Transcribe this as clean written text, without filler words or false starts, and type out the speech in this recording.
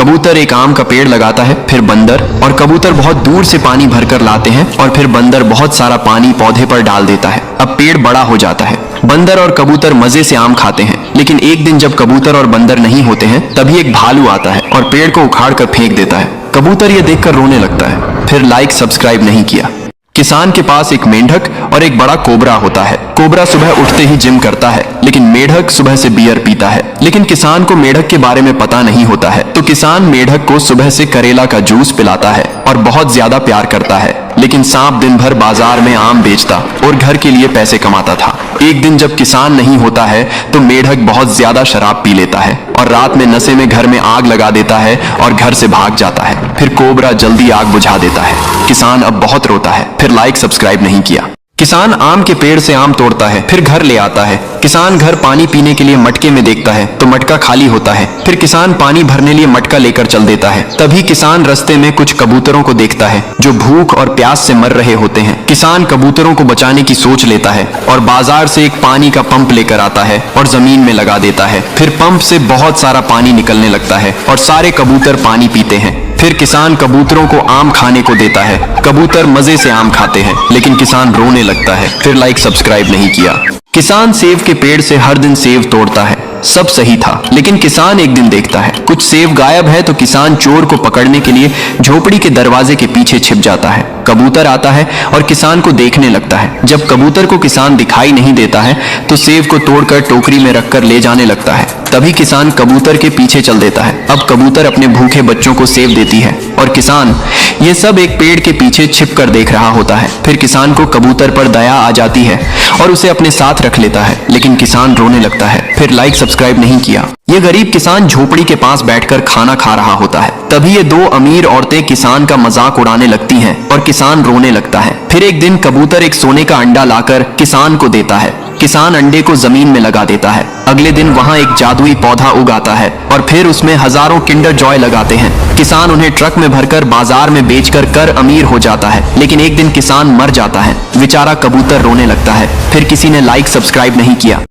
कबूतर एक आम का पेड़ लगाता है, फिर बंदर, और कबूतर बहुत दूर से पानी भरकर लाते हैं और फिर बंदर बहुत सारा पानी पौधे पर डाल देता है। अब पेड़ बड़ा हो जाता है। बंदर और कबूतर मजे से आम खाते हैं, लेकिन एक दिन जब कबूतर और बंदर नहीं होते हैं तभी एक भालू आता है और पेड़ को उखाड़ कर फेंक देता है। कबूतर ये देखकर रोने लगता है। फिर लाइक सब्सक्राइब नहीं किया। किसान के पास एक मेंढक और एक बड़ा कोबरा होता है। कोबरा सुबह उठते ही जिम करता है, लेकिन मेंढक सुबह से बियर पीता है। लेकिन किसान को मेंढक के बारे में पता नहीं होता है, तो किसान मेंढक को सुबह से करेला का जूस पिलाता है और बहुत ज्यादा प्यार करता है। लेकिन सांप दिन भर बाजार में आम बेचता और घर के लिए पैसे कमाता था। एक दिन जब किसान नहीं होता है तो मेंढक बहुत ज्यादा शराब पी लेता है और रात में नशे में घर में आग लगा देता है और घर से भाग जाता है। फिर कोबरा जल्दी आग बुझा देता है। किसान अब बहुत रोता है। फिर लाइक सब्सक्राइब नहीं किया। किसान आम के पेड़ से आम तोड़ता है, फिर घर ले आता है। किसान घर पानी पीने के लिए मटके में देखता है तो मटका खाली होता है। फिर किसान पानी भरने लिए मटका लेकर चल देता है। तभी किसान रास्ते में कुछ कबूतरों को देखता है जो भूख और प्यास से मर रहे होते हैं। किसान कबूतरों को बचाने की सोच लेता है और बाजार से एक पानी का पंप लेकर आता है और जमीन में लगा देता है। फिर पंप से बहुत सारा पानी निकलने लगता है और सारे कबूतर पानी पीते हैं। फिर किसान कबूतरों को आम खाने को देता है। कबूतर मजे से आम खाते हैं, लेकिन किसान रोने लगता है। फिर लाइक सब्सक्राइब नहीं किया। किसान सेब के पेड़ से हर दिन सेब तोड़ता है। सब सही था, लेकिन किसान एक दिन देखता है कुछ सेब गायब है, तो किसान चोर को पकड़ने के लिए झोपड़ी के दरवाजे के पीछे छिप जाता है। कबूतर आता है और किसान को देखने लगता है। जब कबूतर को किसान दिखाई नहीं देता है तो सेब को तोड़कर टोकरी में रखकर ले जाने लगता है। तभी किसान कबूतर के पीछे चल देता है। अब कबूतर अपने भूखे बच्चों को सेब देती है और किसान ये सब एक पेड़ के पीछे छिपकर देख रहा होता है। फिर किसान को कबूतर पर दया आ जाती है और उसे अपने साथ रख लेता है, लेकिन किसान रोने लगता है। फिर लाइक सब्सक्राइब नहीं किया। ये गरीब किसान झोपड़ी के पास बैठकर खाना खा रहा होता है। तभी ये दो अमीर औरतें किसान का मजाक उड़ाने लगती हैं और किसान रोने लगता है। फिर एक दिन कबूतर एक सोने का अंडा लाकर किसान को देता है। किसान अंडे को जमीन में लगा देता है। अगले दिन वहां एक जादुई पौधा उगाता है और फिर उसमें हजारों किंडर जॉय लगाते हैं। किसान उन्हें ट्रक में भरकर बाजार में बेचकर कर अमीर हो जाता है, लेकिन एक दिन किसान मर जाता है। बेचारा कबूतर रोने लगता है। फिर किसी ने लाइक सब्सक्राइब नहीं किया।